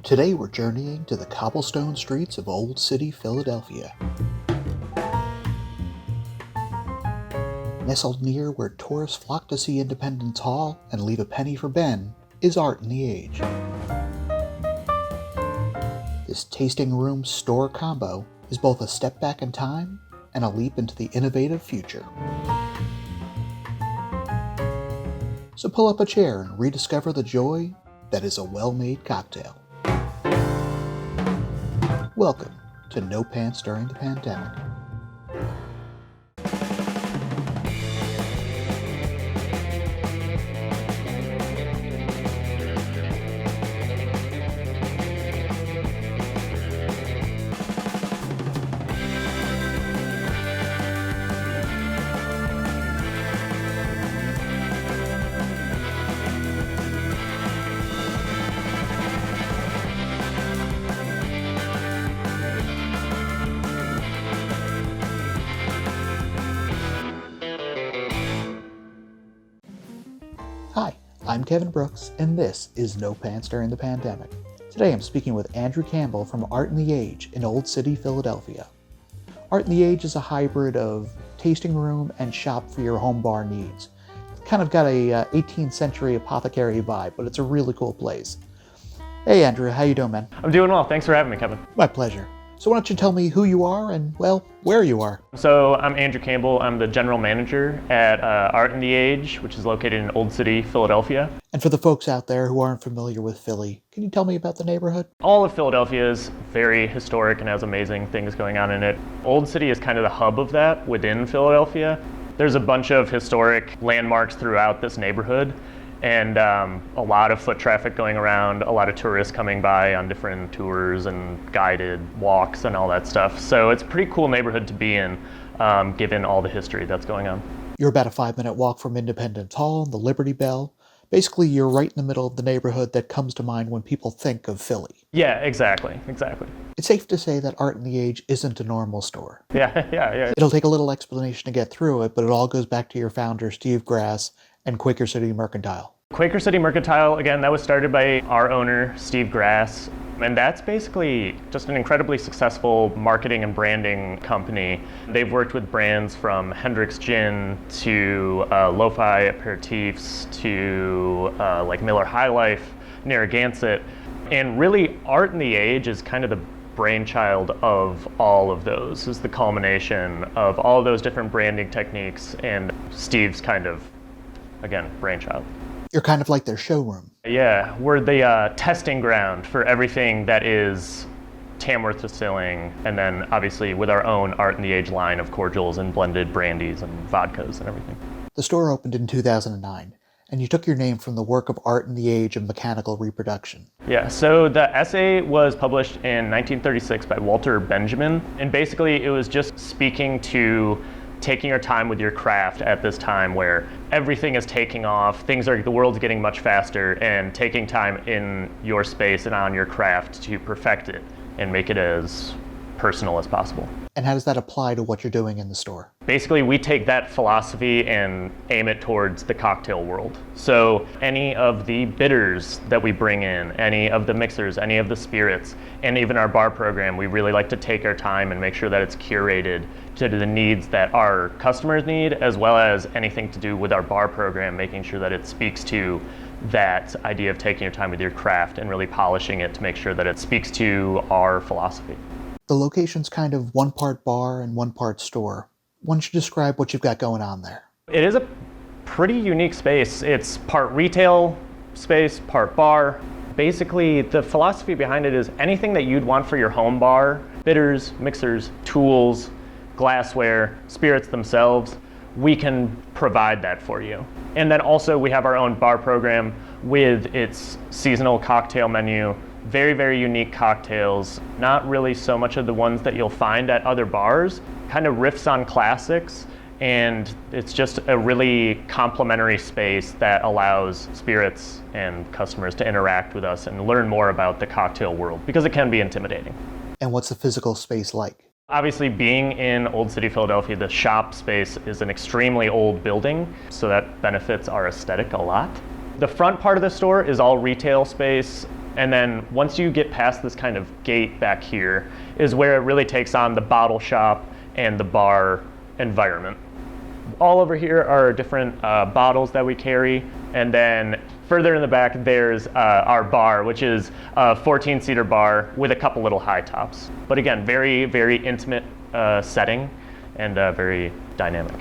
Today we're journeying to the cobblestone streets of Old City, Philadelphia. Nestled near where tourists flock to see Independence Hall and leave a penny for Ben is Art in the Age. This tasting room store combo is both a step back in time and a leap into the innovative future. So pull up a chair and rediscover the joy that is a well-made cocktail. Welcome to No Pants During the Pandemic. Hi, I'm Kevin Brooks, and this is No Pants During the Pandemic. Today I'm speaking with Andrew Campbell from Art in the Age in Old City, Philadelphia. Art in the Age is a hybrid of tasting room and shop for your home bar needs. It's kind of got a 18th century apothecary vibe, but it's a really cool place. Hey Andrew, how you doing, man? I'm doing well. Thanks for having me, Kevin. My pleasure. So why don't you tell me who you are and, well, where you are? So I'm Andrew Campbell. I'm the General Manager at Art in the Age, which is located in Old City, Philadelphia. And for the folks out there who aren't familiar with Philly, can you tell me about the neighborhood? All of Philadelphia is very historic and has amazing things going on in it. Old City is kind of the hub of that within Philadelphia. There's a bunch of historic landmarks throughout this neighborhood, and a lot of foot traffic going around, a lot of tourists coming by on different tours and guided walks and all that stuff. So it's a pretty cool neighborhood to be in, given all the history that's going on. You're about a 5-minute walk from Independence Hall and the Liberty Bell. Basically, you're right in the middle of the neighborhood that comes to mind when people think of Philly. Yeah, exactly. It's safe to say that Art in the Age isn't a normal store. Yeah. It'll take a little explanation to get through it, but it all goes back to your founder, Steve Grass, and Quaker City Mercantile. Quaker City Mercantile, again, that was started by our owner, Steve Grass, and that's basically just an incredibly successful marketing and branding company. They've worked with brands from Hendrick's Gin to Lo-Fi Aperitifs to like Miller High Life, Narragansett, and really Art in the Age is kind of the brainchild of all of those. It's the culmination of all of those different branding techniques and Steve's kind of, again, brainchild. You're kind of like their showroom. Yeah, we're the testing ground for everything that is Tamworth Distilling, and then obviously with our own Art in the Age line of cordials and blended brandies and vodkas and everything. The store opened in 2009, and you took your name from the work of Art in the Age of Mechanical Reproduction. Yeah, so the essay was published in 1936 by Walter Benjamin, and basically it was just speaking to taking your time with your craft at this time where everything is taking off, the world's getting much faster, and taking time in your space and on your craft to perfect it and make it as personal as possible. And how does that apply to what you're doing in the store? Basically, we take that philosophy and aim it towards the cocktail world. So any of the bitters that we bring in, any of the mixers, any of the spirits, and even our bar program, we really like to take our time and make sure that it's curated to the needs that our customers need, as well as anything to do with our bar program, making sure that it speaks to that idea of taking your time with your craft and really polishing it to make sure that it speaks to our philosophy. The location's kind of one part bar and one part store. Why don't you describe what you've got going on there? It is a pretty unique space. It's part retail space, part bar. Basically, the philosophy behind it is anything that you'd want for your home bar, bitters, mixers, tools, glassware, spirits themselves, we can provide that for you. And then also we have our own bar program with its seasonal cocktail menu. Very, very unique cocktails, not really so much of the ones that you'll find at other bars, kind of riffs on classics, and it's just a really complimentary space that allows spirits and customers to interact with us and learn more about the cocktail world, because it can be intimidating. And what's the physical space like? Obviously, being in Old City, Philadelphia, the shop space is an extremely old building, so that benefits our aesthetic a lot. The front part of the store is all retail space, And then once you get past this kind of gate back here is where it really takes on the bottle shop and the bar environment. All over here are different bottles that we carry, and then further in the back there's our bar, which is a 14-seater bar with a couple little high tops. But again, very, very intimate setting and very dynamic.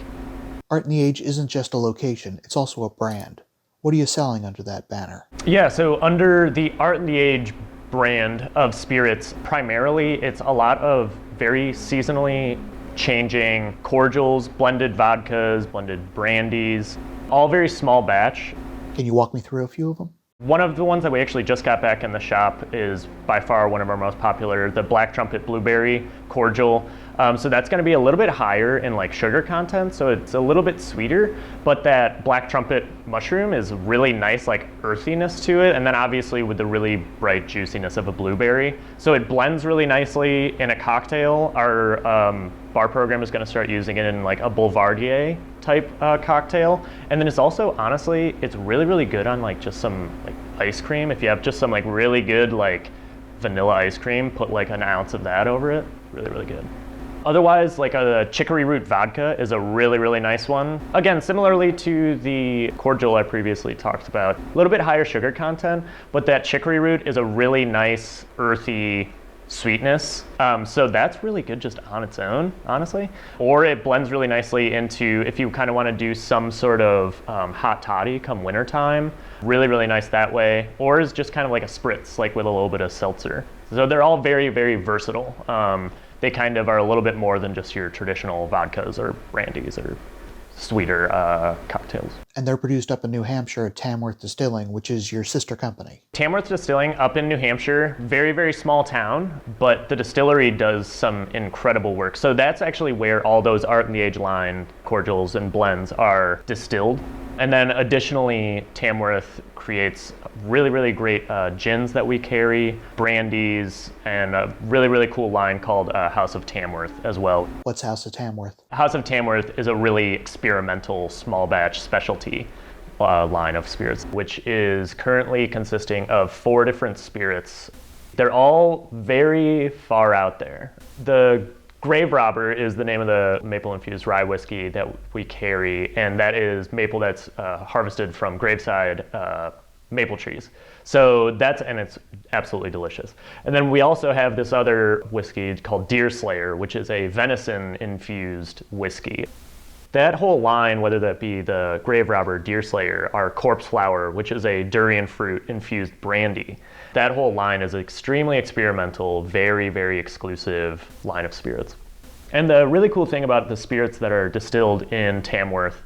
Art in the Age isn't just a location, it's also a brand. What are you selling under that banner? Yeah, so under the Art in the Age brand of spirits, primarily it's a lot of very seasonally changing cordials, blended vodkas, blended brandies, all very small batch. Can you walk me through a few of them? One of the ones that we actually just got back in the shop is by far one of our most popular, the Black Trumpet Blueberry Cordial. So that's going to be a little bit higher in like sugar content, so it's a little bit sweeter, but that Black Trumpet mushroom is really nice, like earthiness to it, and then obviously with the really bright juiciness of a blueberry. So it blends really nicely in a cocktail. Our bar program is going to start using it in like a Boulevardier type cocktail, and then it's also, honestly, it's really, really good on like just some like ice cream. If you have just some like really good like vanilla ice cream, put like an ounce of that over it, really, really good. Otherwise, like a chicory root vodka is a really, really nice one. Again, similarly to the cordial I previously talked about, a little bit higher sugar content, but that chicory root is a really nice, earthy sweetness. So that's really good just on its own, honestly. Or it blends really nicely into, if you kind of want to do some sort of hot toddy come wintertime, really, really nice that way. Or is just kind of like a spritz, like with a little bit of seltzer. So they're all very, very versatile. They kind of are a little bit more than just your traditional vodkas or brandies or sweeter cocktails. And they're produced up in New Hampshire at Tamworth Distilling, which is your sister company. Tamworth Distilling up in New Hampshire, very, very small town, but the distillery does some incredible work. So that's actually where all those Art in the Age line cordials and blends are distilled. And then additionally, Tamworth creates really, really great gins that we carry, brandies, and a really, really cool line called House of Tamworth as well. What's House of Tamworth? House of Tamworth is a really experimental small batch specialty line of spirits, which is currently consisting of 4 different spirits. They're all very far out there. The Grave Robber is the name of the maple-infused rye whiskey that we carry, and that is maple that's harvested from graveside maple trees. So and it's absolutely delicious. And then we also have this other whiskey called Deer Slayer, which is a venison-infused whiskey. That whole line, whether that be the Grave Robber, Deer Slayer, our Corpse Flower, which is a durian fruit infused brandy, that whole line is extremely experimental, very, very exclusive line of spirits. And the really cool thing about the spirits that are distilled in Tamworth,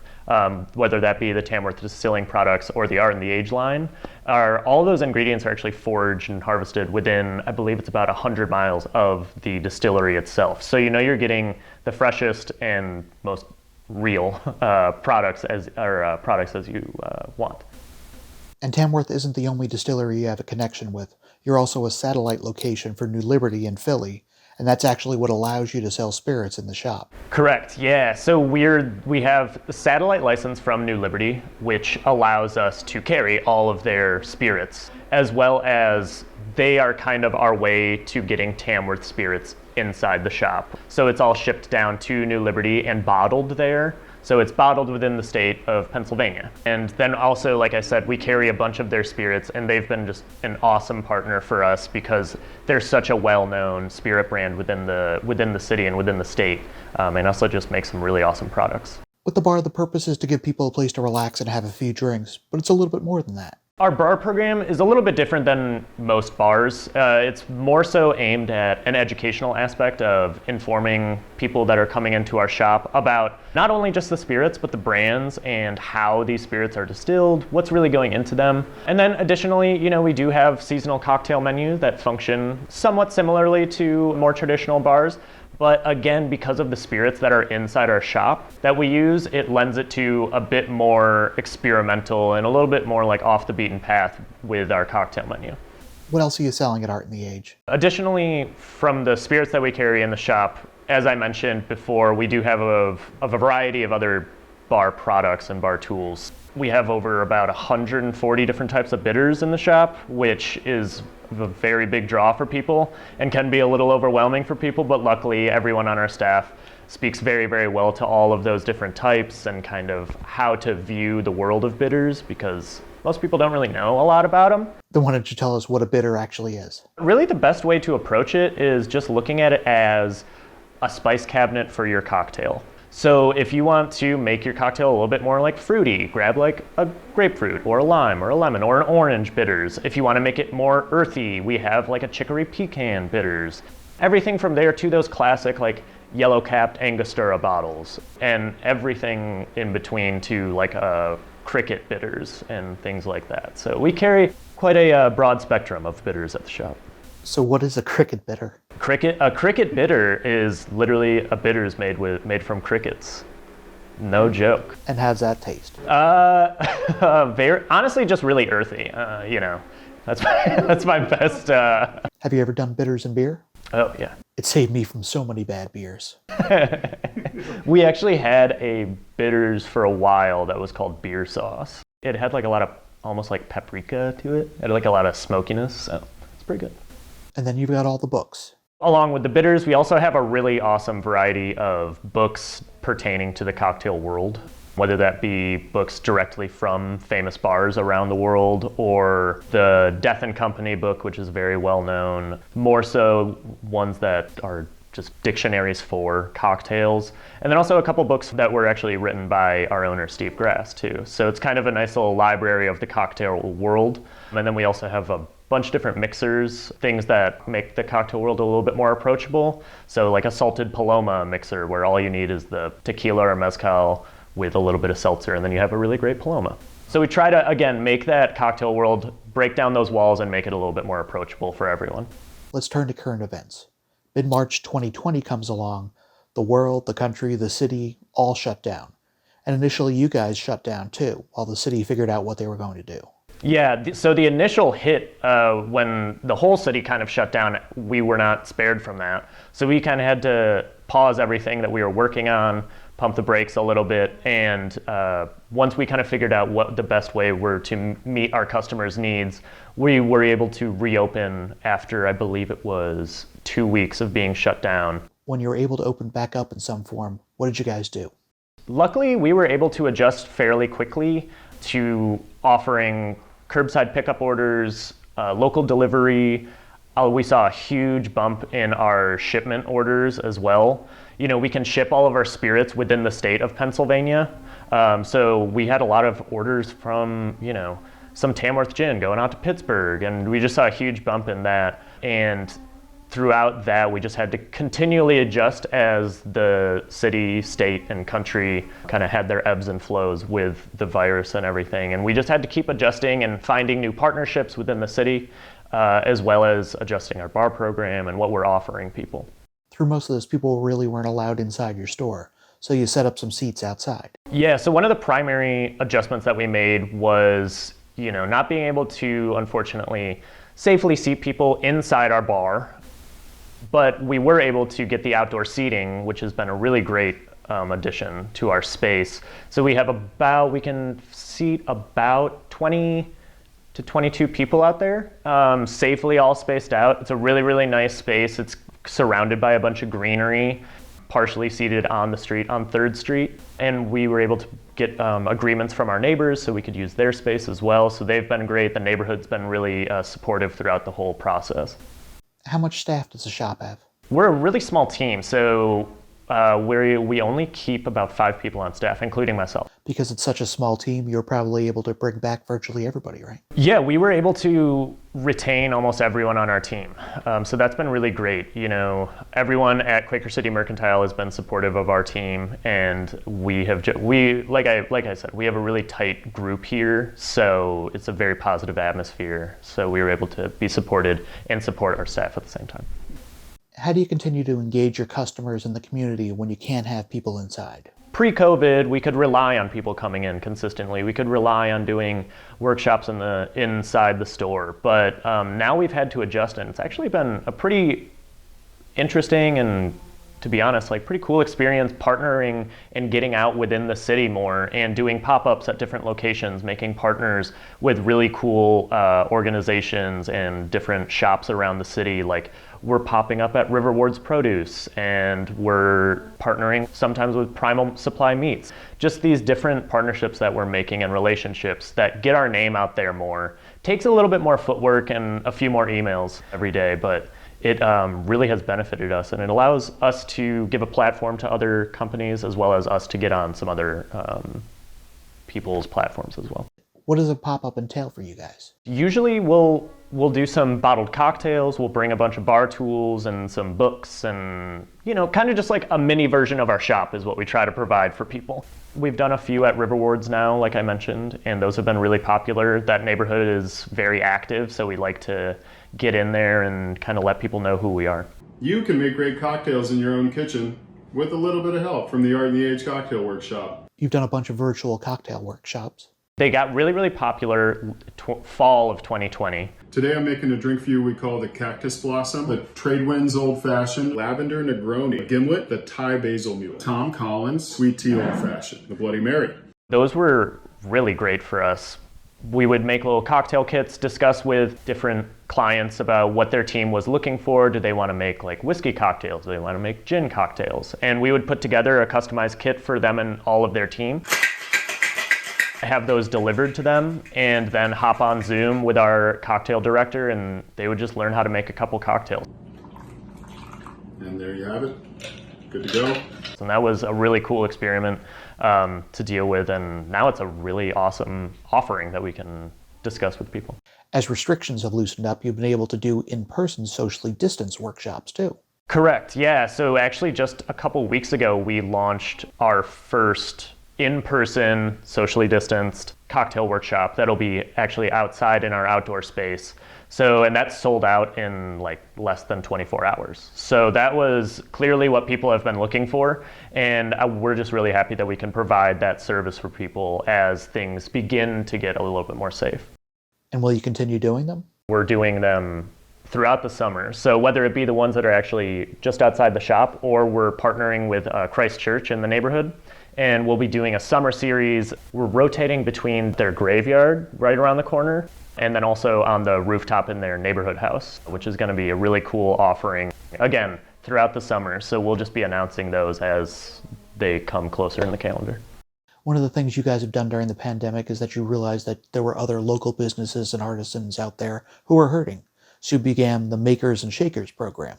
whether that be the Tamworth Distilling products or the Art in the Age line, are all those ingredients are actually foraged and harvested within, I believe it's about 100 miles of the distillery itself. So you know you're getting the freshest and most real products as you want. And Tamworth isn't the only distillery you have a connection with. You're also a satellite location for New Liberty in Philly, and that's actually what allows you to sell spirits in the shop. Correct, yeah. So we have a satellite license from New Liberty, which allows us to carry all of their spirits, as well as they are kind of our way to getting Tamworth spirits inside the shop. So it's all shipped down to New Liberty and bottled there. So it's bottled within the state of Pennsylvania. And then also, like I said, we carry a bunch of their spirits, and they've been just an awesome partner for us because they're such a well-known spirit brand within the city and within the state, and also just make some really awesome products. With the bar, the purpose is to give people a place to relax and have a few drinks, but it's a little bit more than that. Our bar program is a little bit different than most bars. It's more so aimed at an educational aspect of informing people that are coming into our shop about not only just the spirits, but the brands and how these spirits are distilled, what's really going into them. And then additionally, we do have seasonal cocktail menus that function somewhat similarly to more traditional bars. But again, because of the spirits that are inside our shop that we use, it lends it to a bit more experimental and a little bit more like off the beaten path with our cocktail menu. What else are you selling at Art in the Age? Additionally, from the spirits that we carry in the shop, as I mentioned before, we do have a variety of other bar products and bar tools. We have over about 140 different types of bitters in the shop, which is a very big draw for people and can be a little overwhelming for people, but luckily everyone on our staff speaks very, very well to all of those different types and kind of how to view the world of bitters, because most people don't really know a lot about them. Then why don't you tell us what a bitter actually is? Really, the best way to approach it is just looking at it as a spice cabinet for your cocktail. So if you want to make your cocktail a little bit more like fruity, grab like a grapefruit or a lime or a lemon or an orange bitters. If you want to make it more earthy, we have like a chicory pecan bitters. Everything from there to those classic like yellow capped Angostura bottles, and everything in between to like cricket bitters and things like that. So we carry quite a broad spectrum of bitters at the shop. So what is a cricket bitter? A cricket bitter is literally a bitters made from crickets. No joke. And how's that taste? Very honestly, just really earthy. That's my best. Have you ever done bitters in beer? Oh yeah. It saved me from so many bad beers. We actually had a bitters for a while that was called beer sauce. It had like a lot of almost like paprika to it. It had like a lot of smokiness, so it's pretty good. And then you've got all the books. Along with the bitters, we also have a really awesome variety of books pertaining to the cocktail world, whether that be books directly from famous bars around the world or the Death and Company book, which is very well known, more so ones that are just dictionaries for cocktails. And then also a couple books that were actually written by our owner, Steve Grass, too. So it's kind of a nice little library of the cocktail world. And then we also have a bunch of different mixers, things that make the cocktail world a little bit more approachable. So like a salted Paloma mixer where all you need is the tequila or mezcal with a little bit of seltzer, and then you have a really great Paloma. So we try to, again, make that cocktail world, break down those walls and make it a little bit more approachable for everyone. Let's turn to current events. Mid-March 2020 comes along. The world, the country, the city, all shut down. And initially you guys shut down too, while the city figured out what they were going to do. Yeah, so the initial hit when the whole city kind of shut down, we were not spared from that. So we kind of had to pause everything that we were working on, pump the brakes a little bit, and once we kind of figured out what the best way were to meet our customers' needs, we were able to reopen after, I believe it was 2 weeks of being shut down. When you were able to open back up in some form, what did you guys do? Luckily, we were able to adjust fairly quickly to offering curbside pickup orders, local delivery. We saw a huge bump in our shipment orders as well. You know, we can ship all of our spirits within the state of Pennsylvania. So we had a lot of orders from, you know, some Tamworth gin going out to Pittsburgh, and we just saw a huge bump in that. And throughout that, we just had to continually adjust as the city, state, and country kind of had their ebbs and flows with the virus and everything. And we just had to keep adjusting and finding new partnerships within the city, as well as adjusting our bar program and what we're offering people. Through most of this, people really weren't allowed inside your store, so you set up some seats outside. Yeah, so one of the primary adjustments that we made was, you know, not being able to, unfortunately, safely seat people inside our bar. But we were able to get the outdoor seating, which has been a really great addition to our space. So we can seat about 20 to 22 people out there, safely all spaced out. It's a really, really nice space. It's surrounded by a bunch of greenery, partially seated on the street on 3rd Street. And we were able to get agreements from our neighbors so we could use their space as well. So they've been great. The neighborhood's been really supportive throughout the whole process. How much staff does the shop have? We're a really small team, so we only keep about 5 people on staff, including myself. Because it's such a small team, you're probably able to bring back virtually everybody, right? Yeah, we were able to retain almost everyone on our team. So that's been really great. You know, everyone at Quaker City Mercantile has been supportive of our team, and we have like I said, we have a really tight group here, so it's a very positive atmosphere. So we were able to be supported and support our staff at the same time. How do you continue to engage your customers in the community when you can't have people inside? Pre-COVID, we could rely on people coming in consistently. We could rely on doing workshops inside the store. But now we've had to adjust, and it's actually been a pretty interesting and to be honest, like pretty cool experience partnering and getting out within the city more and doing pop-ups at different locations, making partners with really cool organizations and different shops around the city. Like we're popping up at River Ward's Produce, and we're partnering sometimes with Primal Supply Meats. Just these different partnerships that we're making and relationships that get our name out there more. Takes a little bit more footwork and a few more emails every day, but it really has benefited us, and it allows us to give a platform to other companies as well as us to get on some other people's platforms as well. What does a pop-up entail for you guys? Usually we'll do some bottled cocktails, we'll bring a bunch of bar tools and some books, and kind of just like a mini version of our shop is what we try to provide for people. We've done a few at River Wards now, like I mentioned, and those have been really popular. That neighborhood is very active, so we like to get in there and kind of let people know who we are. You can make great cocktails in your own kitchen with a little bit of help from the Art and the Age cocktail workshop. You've done a bunch of virtual cocktail workshops. They got really, really popular fall of 2020. Today I'm making a drink for you we call the Cactus Blossom, the Trade Winds Old Fashioned, Lavender Negroni, Gimlet, the Thai Basil Mule, Tom Collins, Sweet Tea Old Fashioned, the Bloody Mary. Those were really great for us. We would make little cocktail kits, discuss with different clients about what their team was looking for. Do they want to make like whiskey cocktails? Do they want to make gin cocktails? And we would put together a customized kit for them and all of their team, have those delivered to them, and then hop on Zoom with our cocktail director, and they would just learn how to make a couple cocktails. And there you have it. Good to go. And that was a really cool experiment to deal with, and now it's a really awesome offering that we can discuss with people. As restrictions have loosened up, you've been able to do in-person socially distanced workshops too. Correct, yeah. So actually just a couple weeks ago, we launched our first in-person, socially distanced cocktail workshop that'll be actually outside in our outdoor space. So, and that's sold out in like less than 24 hours. So that was clearly what people have been looking for. And we're just really happy that we can provide that service for people as things begin to get a little bit more safe. And will you continue doing them? We're doing them throughout the summer. So whether it be the ones that are actually just outside the shop, or we're partnering with Christ Church in the neighborhood, and we'll be doing a summer series. We're rotating between their graveyard right around the corner, and then also on the rooftop in their neighborhood house, which is going to be a really cool offering, again, throughout the summer. So we'll just be announcing those as they come closer in the calendar. One of the things you guys have done during the pandemic is that you realized that there were other local businesses and artisans out there who were hurting. So you began the Makers and Shakers program.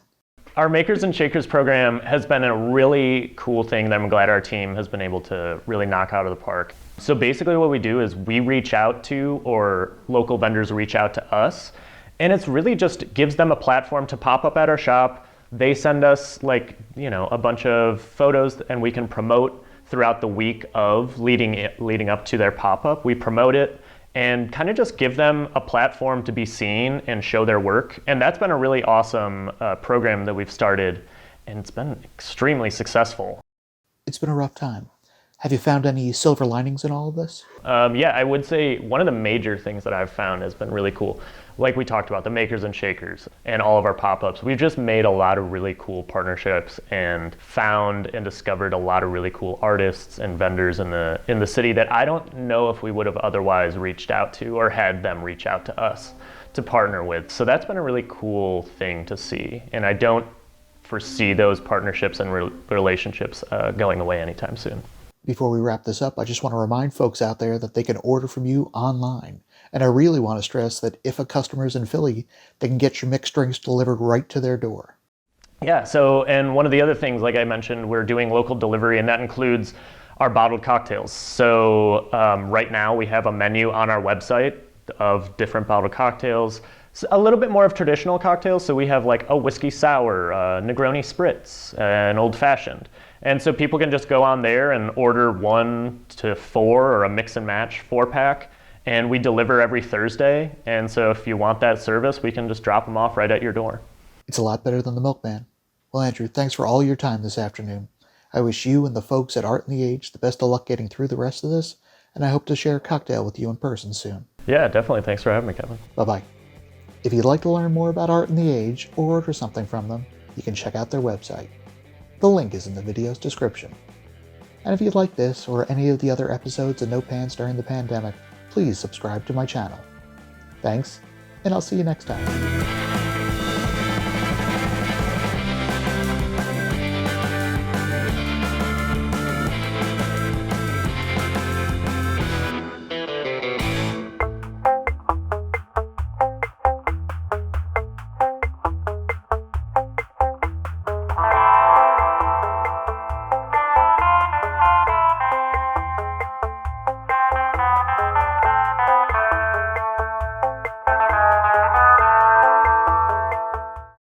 Our Makers and Shakers program has been a really cool thing that I'm glad our team has been able to really knock out of the park. So basically what we do is we reach out to, or local vendors reach out to us, and it's really just gives them a platform to pop up at our shop. They send us a bunch of photos, and we can promote throughout the week of leading up to their pop-up. We promote it and kind of just give them a platform to be seen and show their work. And that's been a really awesome program that we've started, and it's been extremely successful. It's been a rough time. Have you found any silver linings in all of this? Yeah, I would say one of the major things that I've found has been really cool. Like we talked about, the Makers and Shakers and all of our pop-ups. We've just made a lot of really cool partnerships and found and discovered a lot of really cool artists and vendors in the city that I don't know if we would have otherwise reached out to or had them reach out to us to partner with. So that's been a really cool thing to see. And I don't foresee those partnerships and relationships going away anytime soon. Before we wrap this up, I just want to remind folks out there that they can order from you online. And I really want to stress that if a customer's in Philly, they can get your mixed drinks delivered right to their door. Yeah, so, and one of the other things, like I mentioned, we're doing local delivery, and that includes our bottled cocktails. So right now we have a menu on our website of different bottled cocktails. A little bit more of traditional cocktails, so we have like a whiskey sour, Negroni spritz, an old fashioned. And so people can just go on there and order 1 to 4 or a mix and match 4-pack, and we deliver every Thursday. And so if you want that service, we can just drop them off right at your door. It's a lot better than the milkman. Well, Andrew, thanks for all your time this afternoon. I wish you and the folks at Art and the Age the best of luck getting through the rest of this, and I hope to share a cocktail with you in person soon. Yeah, definitely. Thanks for having me, Kevin. Bye-bye. If you'd like to learn more about Art and the Age or order something from them, you can check out their website. The link is in the video's description. And if you'd like this or any of the other episodes of No Pants During the Pandemic, please subscribe to my channel. Thanks, and I'll see you next time.